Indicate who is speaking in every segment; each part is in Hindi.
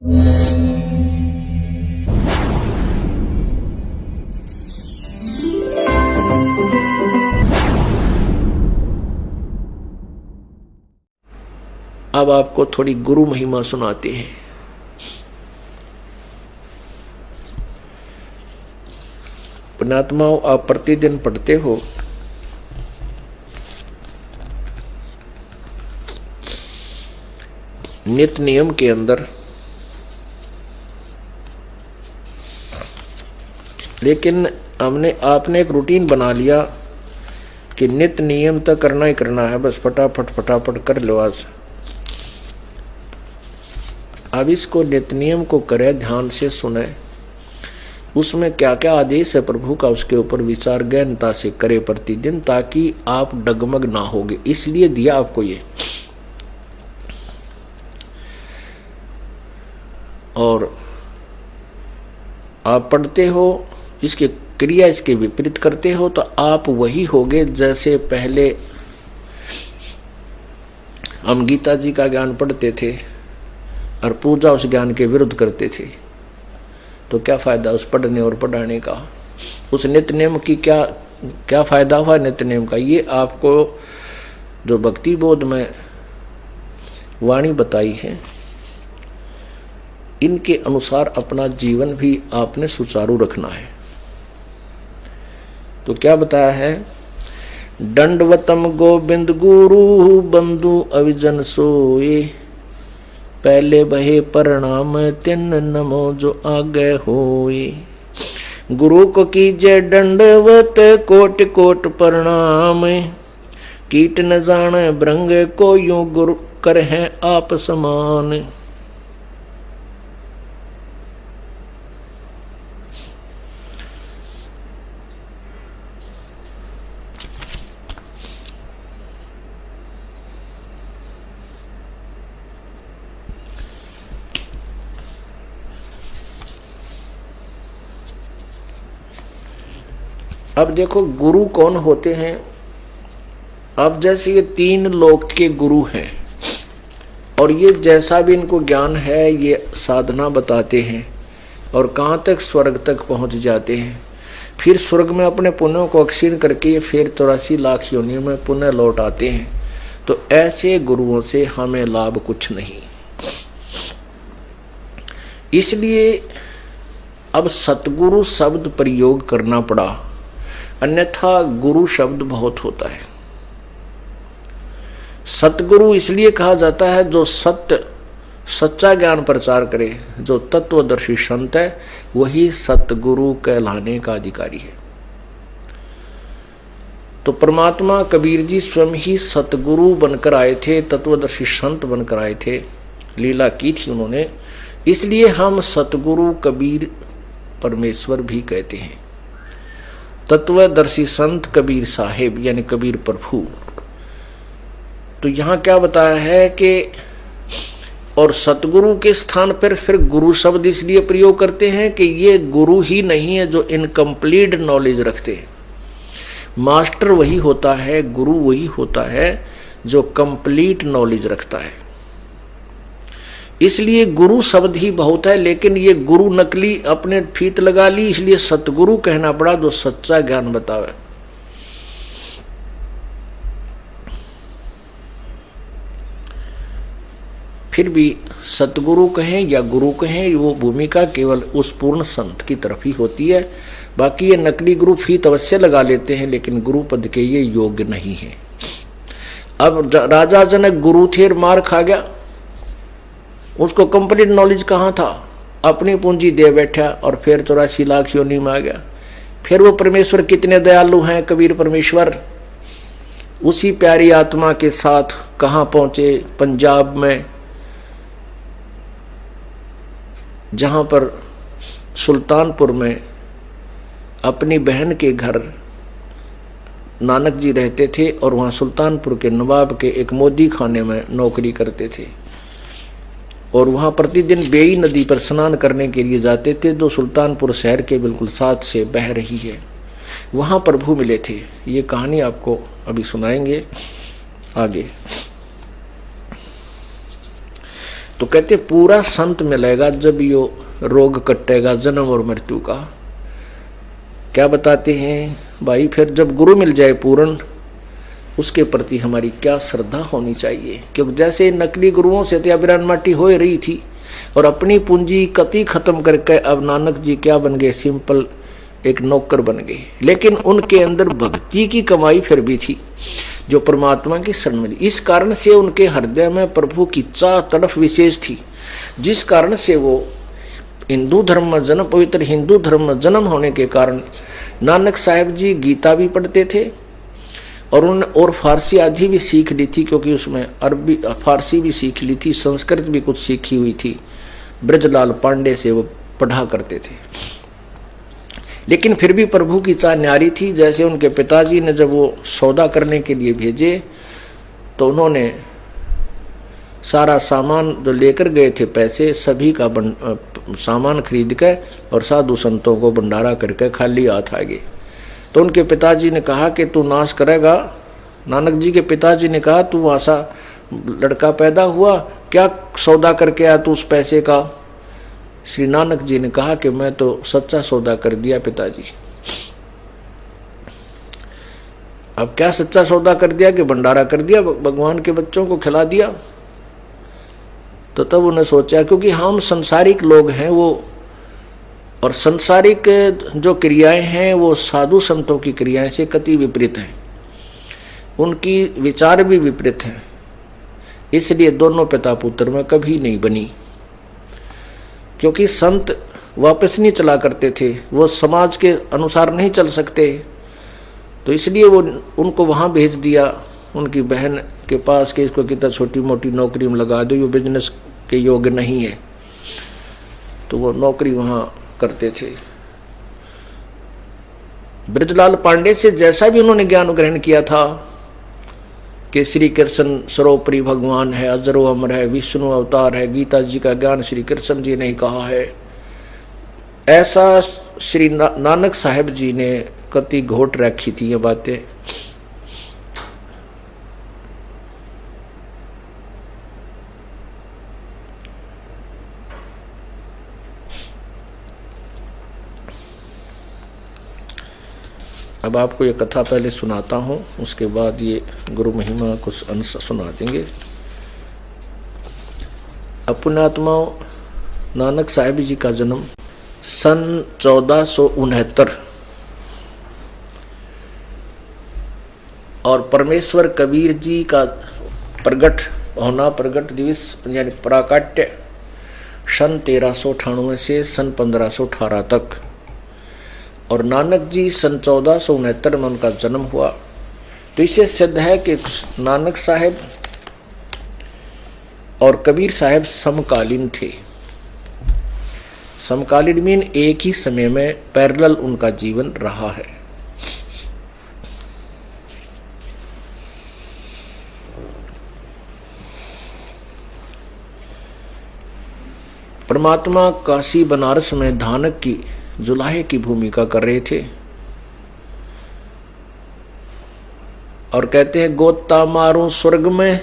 Speaker 1: अब आपको थोड़ी गुरु महिमा सुनाते हैं। पुण्यात्माओं, आप प्रतिदिन पढ़ते हो नित्य नियम के अंदर, लेकिन आपने एक रूटीन बना लिया कि नित्य नियम तो करना ही करना है, बस फटाफट फटाफट कर लो आज। अब इसको नित्य नियम को करे, ध्यान से सुने, उसमें क्या क्या आदेश है प्रभु का, उसके ऊपर विचार गहनता से करे प्रतिदिन, ताकि आप डगमग ना होगे। इसलिए दिया आपको ये। और आप पढ़ते हो, इसके क्रिया इसके विपरीत करते हो, तो आप वही होगे जैसे पहले हम गीता जी का ज्ञान पढ़ते थे और पूजा उस ज्ञान के विरुद्ध करते थे। तो क्या फायदा उस पढ़ने और पढ़ाने का? उस नित्य नियम की क्या फायदा हुआ नित्य नियम का? ये आपको जो भक्ति बोध में वाणी बताई है, इनके अनुसार अपना जीवन भी आपने सुचारू रखना है। तो क्या बताया है? दंडवतम गोविंद गुरु बंधु अविजन सोए, पहले बहे प्रणाम तिन नमो जो आगे होए। गुरु को कीजे दंडवत कोटि कोट प्रणाम, कीट न जाने भृंग को यूं गुरु कर है आप समान। अब देखो गुरु कौन होते हैं। अब जैसे ये 3 लोक के गुरु हैं, और ये जैसा भी इनको ज्ञान है ये साधना बताते हैं, और कहाँ तक स्वर्ग तक पहुँच जाते हैं। फिर स्वर्ग में अपने पुण्यों को अक्षीण करके ये फिर 84 लाख योनियों में पुण्य लौट आते हैं। तो ऐसे गुरुओं से हमें लाभ कुछ नहीं। इसलिए अब सतगुरु शब्द प्रयोग करना पड़ा, अन्यथा गुरु शब्द बहुत होता है। सतगुरु इसलिए कहा जाता है जो सच्चा ज्ञान प्रचार करे, जो तत्वदर्शी संत है वही सतगुरु कहलाने का अधिकारी है। तो परमात्मा कबीर जी स्वयं ही सतगुरु बनकर आए थे, तत्वदर्शी संत बनकर आए थे, लीला की थी उन्होंने। इसलिए हम सतगुरु कबीर परमेश्वर भी कहते हैं। तत्वदर्शी संत कबीर साहेब यानी कबीर प्रभु। तो यहाँ क्या बताया है कि और सतगुरु के स्थान पर फिर गुरु शब्द इसलिए प्रयोग करते हैं कि ये गुरु ही नहीं है जो इनकम्प्लीट नॉलेज रखते हैं। मास्टर वही होता है, गुरु वही होता है जो कंप्लीट नॉलेज रखता है। इसलिए गुरु शब्द ही बहुत है, लेकिन ये गुरु नकली अपने फीत लगा ली, इसलिए सतगुरु कहना पड़ा जो सच्चा ज्ञान बतावे। फिर भी सतगुरु कहें या गुरु कहें, वो भूमिका केवल उस पूर्ण संत की तरफ ही होती है। बाकी ये नकली गुरु फीत अवश्य लगा लेते हैं, लेकिन गुरु पद के ये योग्य नहीं है। अब राजा जनक गुरु थे, मार खा गया, उसको कंप्लीट नॉलेज कहाँ था? अपनी पूंजी दे बैठा और फिर 84 लाख योनि में आ गया। फिर वो परमेश्वर कितने दयालु हैं, कबीर परमेश्वर उसी प्यारी आत्मा के साथ कहाँ पहुंचे? पंजाब में, जहां पर सुल्तानपुर में अपनी बहन के घर नानक जी रहते थे, और वहां सुल्तानपुर के नवाब के एक मोदी खाने में नौकरी करते थे, और वहां प्रतिदिन बेई नदी पर स्नान करने के लिए जाते थे, जो सुल्तानपुर शहर के बिल्कुल साथ से बह रही है। वहां प्रभु मिले थे। ये कहानी आपको अभी सुनाएंगे आगे। तो कहते पूरा संत मिलेगा जब यो रोग कटेगा जन्म और मृत्यु का। क्या बताते हैं भाई, फिर जब गुरु मिल जाए पूर्ण, उसके प्रति हमारी क्या श्रद्धा होनी चाहिए। क्योंकि जैसे नकली गुरुओं से तो अभिरान माटी हो रही थी और अपनी पूंजी कति खत्म करके अब नानक जी क्या बन गए, सिंपल एक नौकर बन गए। लेकिन उनके अंदर भक्ति की कमाई फिर भी थी जो परमात्मा की शरण मिली। इस कारण से उनके हृदय में प्रभु की चाह तड़फ विशेष थी, जिस कारण से वो हिंदू धर्म में जन्म, पवित्र हिंदू धर्म में जन्म होने के कारण नानक साहब जी गीता भी पढ़ते थे और फारसी आदि भी सीख ली थी, क्योंकि उसमें अरबी फारसी भी सीख ली थी, संस्कृत भी कुछ सीखी हुई थी। ब्रजलाल पांडे से वो पढ़ा करते थे। लेकिन फिर भी प्रभु की चाह न्यारी थी। जैसे उनके पिताजी ने जब वो सौदा करने के लिए भेजे तो उन्होंने सारा सामान जो लेकर गए थे, पैसे सभी का सामान खरीद के और साधु संतों को भंडारा करके खाली हाथ आ गए। तो उनके पिताजी ने कहा कि तू नाश करेगा। नानक जी के पिताजी ने कहा तू ऐसा लड़का पैदा हुआ, क्या सौदा करके आया तू उस पैसे का। श्री नानक जी ने कहा कि मैं तो सच्चा सौदा कर दिया पिताजी। अब क्या सच्चा सौदा कर दिया कि भंडारा कर दिया, भगवान के बच्चों को खिला दिया। तो तब उन्हें सोचा, क्योंकि हम संसारिक लोग हैं वो, और संसारिक जो क्रियाएं हैं वो साधु संतों की क्रियाएं से कति विपरीत हैं, उनकी विचार भी विपरीत हैं। इसलिए दोनों पिता पुत्र में कभी नहीं बनी, क्योंकि संत वापस नहीं चला करते थे, वो समाज के अनुसार नहीं चल सकते। तो इसलिए वो उनको वहाँ भेज दिया उनकी बहन के पास कि इसको कितना छोटी मोटी नौकरी में लगा दो, ये बिजनेस के योग्य नहीं है। तो वो नौकरी वहाँ करते थे। ब्रजलाल पांडे से जैसा भी उन्होंने ज्ञान ग्रहण किया था कि श्री कृष्ण सर्वोपरि भगवान है, अजरो अमर है, विष्णु अवतार है, गीता जी का ज्ञान श्री कृष्ण जी ने ही कहा है, ऐसा श्री नानक साहब जी ने कति घोट रखी थी ये बातें। अब आपको ये कथा पहले सुनाता हूँ, उसके बाद ये गुरु महिमा कुछ अंश सुना देंगे। पुण्यात्माओं, नानक साहब जी का जन्म सन 1469 और परमेश्वर कबीर जी का प्रगट होना, प्रगट दिवस यानी प्राकट्य सन 1398 से सन 1518 तक, और नानक जी सन 1469 में उनका जन्म हुआ। तो इससे सिद्ध है कि नानक साहब और कबीर साहब समकालीन थे। समकालीन मीन एक ही समय में पैरेलल उनका जीवन रहा है। परमात्मा काशी बनारस में धानक की जुलाहे की भूमिका कर रहे थे और कहते हैं, गोता मारूं स्वर्ग में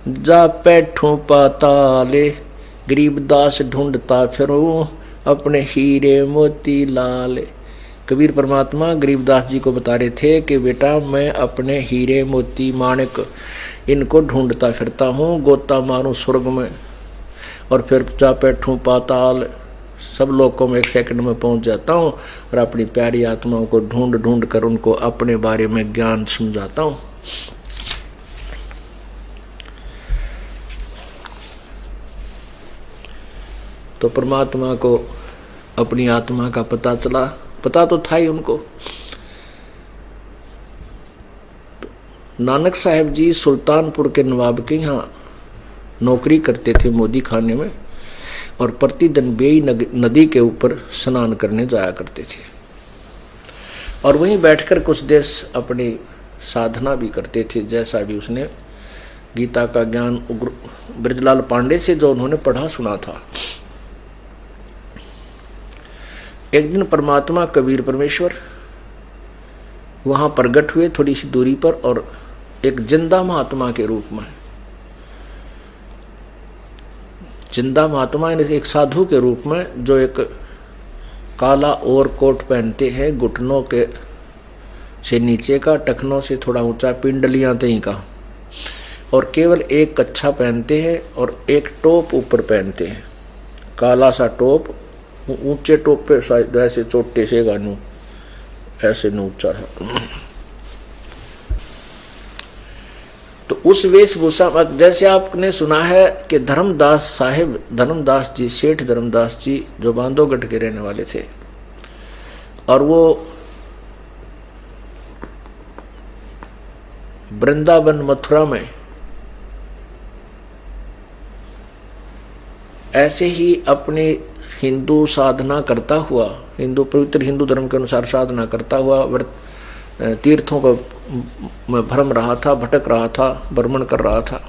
Speaker 1: जा बैठूं पाताले, गरीबदास ढूंढता फिरूं अपने हीरे मोती लाल। कबीर परमात्मा गरीबदास जी को बता रहे थे कि बेटा मैं अपने हीरे मोती माणिक इनको ढूंढता फिरता हूँ, गोता मारूं स्वर्ग में और फिर जा बैठूं पाताल, सब लोगों में 1 सेकंड में पहुंच जाता हूँ और अपनी प्यारी आत्माओं को ढूंढ ढूंढ कर उनको अपने बारे में ज्ञान समझाता हूँ। तो परमात्मा को अपनी आत्मा का पता चला, पता तो था ही उनको। नानक साहब जी सुल्तानपुर के नवाब के यहाँ नौकरी करते थे मोदी खाने में, और प्रतिदिन बेई नदी के ऊपर स्नान करने जाया करते थे और वहीं बैठकर कुछ देर अपनी साधना भी करते थे, जैसा भी उसने गीता का ज्ञान ब्रजलाल पांडे से जो उन्होंने पढ़ा सुना था। एक दिन परमात्मा कबीर परमेश्वर वहां प्रगट हुए थोड़ी सी दूरी पर, और एक जिंदा महात्मा के रूप में। जिंदा महात्मा एक साधु के रूप में जो एक काला ओवर कोट पहनते हैं, घुटनों के से नीचे का, टखनों से थोड़ा ऊंचा, पिंडलियां तई का, और केवल एक कच्छा पहनते हैं और एक टोप ऊपर पहनते हैं, काला सा टोप, ऊंचे टोप पे ऐसे चोटे से गानू ऐसे ऊंचा था। तो उस वेशभूषा, जैसे आपने सुना है कि धर्मदास साहिब, धर्मदास जी, सेठ धर्मदास जी जो बांधवगढ़ के रहने वाले थे, और वो वृंदावन मथुरा में ऐसे ही अपनी हिंदू साधना करता हुआ, हिंदू पवित्र हिंदू धर्म के अनुसार साधना करता हुआ तीर्थों पर भ्रम रहा था, भटक रहा था, भ्रमण कर रहा था।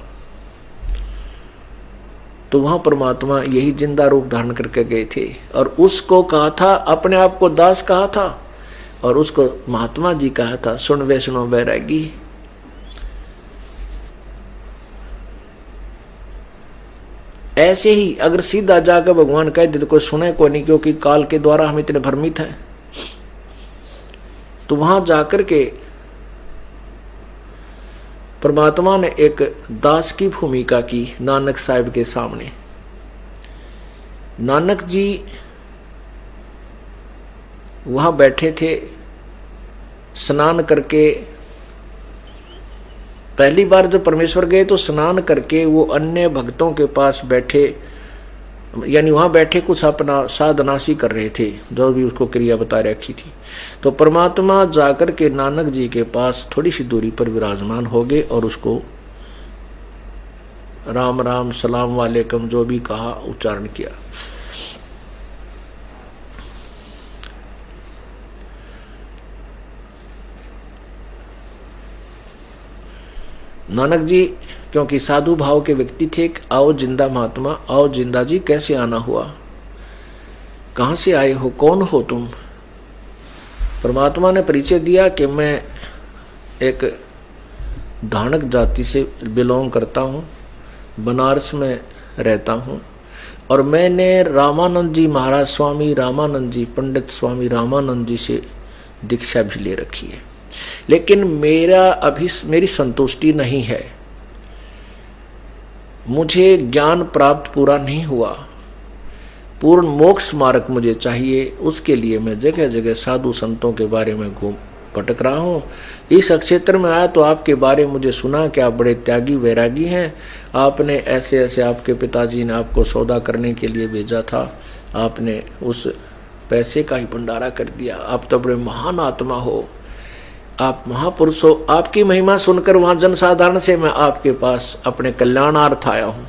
Speaker 1: तो वहां परमात्मा यही जिंदा रूप धारण करके गए थे और उसको कहा था, अपने आप को दास कहा था और उसको महात्मा जी कहा था, सुन वैष्णो बैरागी। ऐसे ही अगर सीधा जाकर भगवान कह दे तो कोई सुने को नहीं, क्योंकि काल के द्वारा हम इतने भ्रमित हैं। तो वहां जाकर के परमात्मा ने एक दास की भूमिका की नानक साहिब के सामने। नानक जी वहां बैठे थे, स्नान करके, पहली बार जब परमेश्वर गए तो स्नान करके वो अन्य भक्तों के पास बैठे, यानी वहां बैठे कुछ अपना साधना सी कर रहे थे, जो भी उसको क्रिया बता रखी थी। तो परमात्मा जाकर के नानक जी के पास थोड़ी सी दूरी पर विराजमान हो गए और उसको राम राम सलाम वालेकुम जो भी कहा उच्चारण किया। नानक जी क्योंकि साधु भाव के व्यक्ति थे, आओ जिंदा महात्मा, आओ जिंदा जी, कैसे आना हुआ, कहां से आए हो, कौन हो तुम। परमात्मा ने परिचय दिया कि मैं एक धानक जाति से बिलोंग करता हूं, बनारस में रहता हूं और मैंने रामानंद जी महाराज, स्वामी रामानंद जी, पंडित स्वामी रामानंद जी से दीक्षा भी ले रखी है, लेकिन मेरी संतुष्टि नहीं है, मुझे ज्ञान प्राप्त पूरा नहीं हुआ, पूर्ण मोक्ष मार्ग मुझे चाहिए। उसके लिए मैं जगह जगह साधु संतों के बारे में घूम भटक रहा हूँ। इस क्षेत्र में आया तो आपके बारे में मुझे सुना कि आप बड़े त्यागी वैरागी हैं, आपने ऐसे ऐसे, आपके पिताजी ने आपको सौदा करने के लिए भेजा था, आपने उस पैसे का ही भंडारा कर दिया, आप तो बड़े महान आत्मा हो, आप महापुरुष हो। आपकी महिमा सुनकर वहां जनसाधारण से मैं आपके पास अपने कल्याणार्थ आया हूं।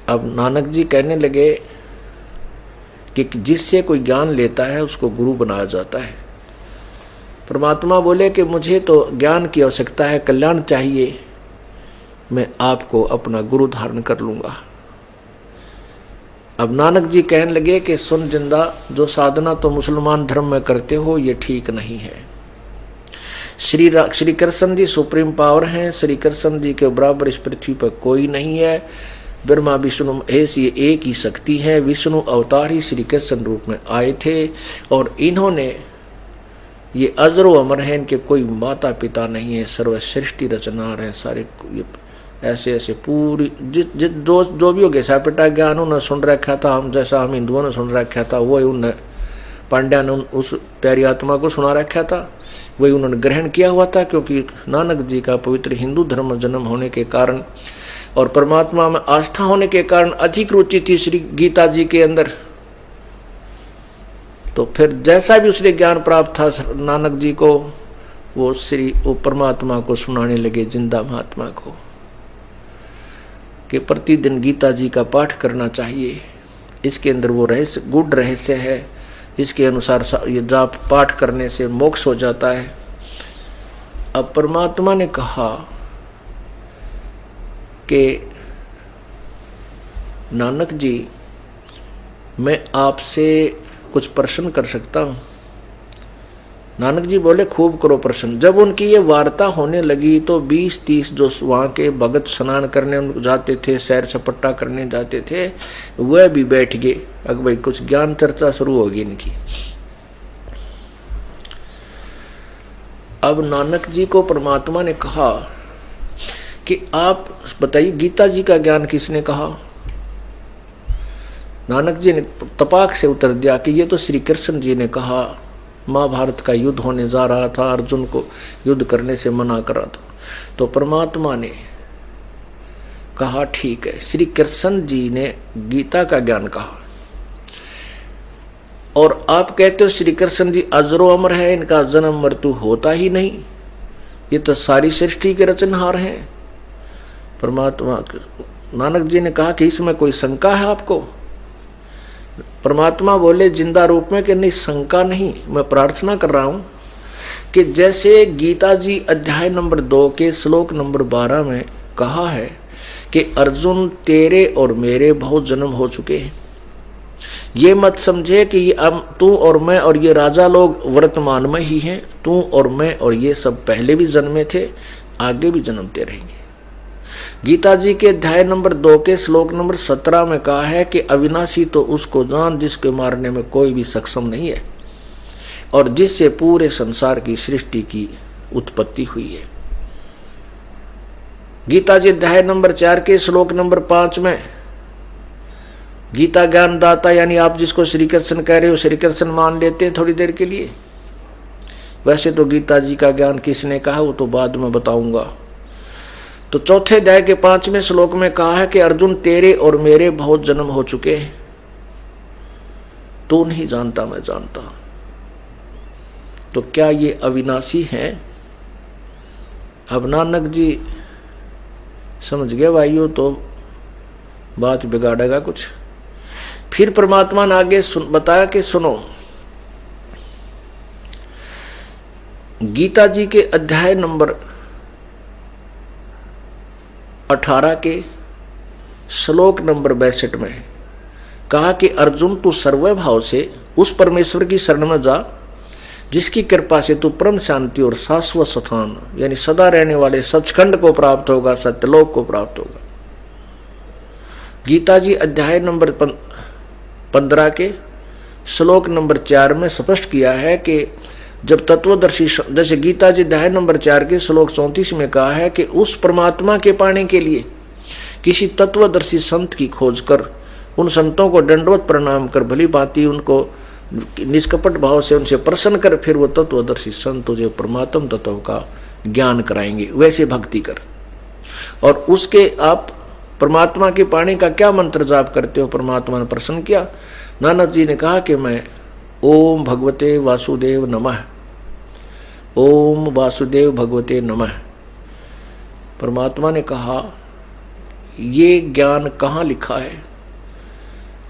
Speaker 1: अब नानक जी कहने लगे कि जिससे कोई ज्ञान लेता है उसको गुरु बनाया जाता है। परमात्मा बोले कि मुझे तो ज्ञान की आवश्यकता है, कल्याण चाहिए, मैं आपको अपना गुरु धारण कर लूंगा। अब नानक जी कहने लगे कि सुन जिंदा, जो साधना तो मुसलमान धर्म में करते हो ये ठीक नहीं है। श्री कृष्ण जी सुप्रीम पावर हैं, श्री कृष्ण जी के बराबर इस पृथ्वी पर कोई नहीं है। ब्रह्मा विष्णु महेश ये एक ही शक्ति है, विष्णु अवतार ही श्री कृष्ण रूप में आए थे और इन्होंने ये अजरो अमर है, इनके कोई माता पिता नहीं है, सर्वश्रेष्ठी रचनार है सारे। ऐसे ऐसे पूरी जो भी हो गया सापिटा ज्ञान उन्होंने सुन रखा था, हम जैसा हम हिंदुओं ने सुन रखा था वही उन्हें पांड्या ने उस प्यारी आत्मा को सुना रखा था, वही उन्होंने ग्रहण किया हुआ था। क्योंकि नानक जी का पवित्र हिंदू धर्म में जन्म होने के कारण और परमात्मा में आस्था होने के कारण अधिक रुचि थी श्री गीता जी के अंदर। तो फिर जैसा भी उसने ज्ञान प्राप्त था नानक जी को, वो परमात्मा को सुनाने लगे, जिंदा महात्मा को, कि प्रतिदिन गीता जी का पाठ करना चाहिए, इसके अंदर वो रहस्य, गुड रहस्य है, इसके अनुसार ये जाप पाठ करने से मोक्ष हो जाता है। अब परमात्मा ने कहा कि नानक जी मैं आपसे कुछ प्रश्न कर सकता हूं। नानक जी बोले खूब करो प्रश्न। जब उनकी ये वार्ता होने लगी तो 20-30 जो वहां के भगत स्नान करने जाते थे, सैर सपट्टा करने जाते थे, वह भी बैठ गए। अब भाई कुछ ज्ञान चर्चा शुरू होगी इनकी। अब नानक जी को परमात्मा ने कहा कि आप बताइए गीता जी का ज्ञान किसने कहा? नानक जी ने तपाक से उत्तर दिया कि ये तो श्री कृष्ण जी ने कहा। महाभारत का युद्ध होने जा रहा था, अर्जुन को युद्ध करने से मना करा था। तो परमात्मा ने कहा ठीक है, श्री कृष्ण जी ने गीता का ज्ञान कहा और आप कहते हो श्री कृष्ण जी अजरो अमर है, इनका जन्म मृत्यु होता ही नहीं, ये तो सारी सृष्टि के रचनहार हैं। परमात्मा नानक जी ने कहा कि इसमें कोई शंका है आपको? परमात्मा बोले जिंदा रूप में कि नहीं, शंका नहीं, मैं प्रार्थना कर रहा हूं कि जैसे गीता जी अध्याय नंबर 2 के श्लोक नंबर 12 में कहा है कि अर्जुन तेरे और मेरे बहुत जन्म हो चुके हैं, ये मत समझे कि ये तू और मैं और ये राजा लोग वर्तमान में ही हैं। तू और मैं और ये सब पहले भी जन्मे थे, आगे भी जन्मते रहेंगे। गीता जी के अध्याय नंबर 2 के श्लोक नंबर 17 में कहा है कि अविनाशी तो उसको जान जिसके मारने में कोई भी सक्षम नहीं है और जिससे पूरे संसार की सृष्टि की उत्पत्ति हुई है। गीता जी अध्याय नंबर 4 के श्लोक नंबर 5 में गीता ज्ञान दाता यानी आप जिसको श्री कृष्ण कह रहे हो, श्री कृष्ण मान लेते हैं थोड़ी देर के लिए। वैसे तो गीता जी का ज्ञान किसने कहा वो तो बाद में बताऊंगा। तो चौथे अध्याय के 5वें श्लोक में कहा है कि अर्जुन तेरे और मेरे बहुत जन्म हो चुके हैं, तू नहीं जानता मैं जानता। तो क्या ये अविनाशी हैं? अब नानक जी समझ गए भाइयों, तो बात बिगाड़ेगा कुछ। फिर परमात्मा ने आगे बताया कि सुनो, गीता जी के अध्याय नंबर 18 के श्लोक नंबर 62 में कहा कि अर्जुन तू सर्वभाव से उस परमेश्वर की शरण में जा जिसकी कृपा से तू परम शांति और शाश्वत स्थान यानी सदा रहने वाले सचखंड को प्राप्त होगा, सत्यलोक को प्राप्त होगा। गीता जी अध्याय नंबर 15 के श्लोक नंबर 4 में स्पष्ट किया है कि जब तत्वदर्शी, जैसे गीता जी अध्याय नंबर 4 के श्लोक 34 में कहा है कि उस परमात्मा के पाने के लिए किसी तत्वदर्शी संत की खोज कर उन संतों को दंडवत प्रणाम कर भली भांति उनको निष्कपट भाव से उनसे प्रसन्न कर, फिर वो तत्वदर्शी संत तुझे परमात्म तत्व का ज्ञान कराएंगे। वैसे भक्ति कर और उसके आप परमात्मा के पाने का क्या मंत्र जाप करते हो? परमात्मा ने प्रसन्न किया। नानक जी ने कहा कि मैं ओम भगवते वासुदेव नमः, ओम वासुदेव भगवते नमः। परमात्मा ने कहा ये ज्ञान कहाँ लिखा है?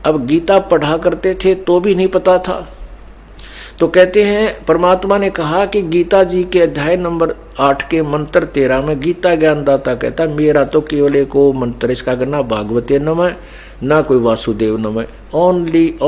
Speaker 1: अब गीता पढ़ा करते थे तो भी नहीं पता था। तो कहते हैं परमात्मा ने कहा कि गीता जी के अध्याय नंबर 8 के मंत्र 13 में गीता ज्ञान दाता कहता मेरा तो केवल एक मंत्र, इसका ना भागवते नमः ना कोई वासुदेव नमः, ओनली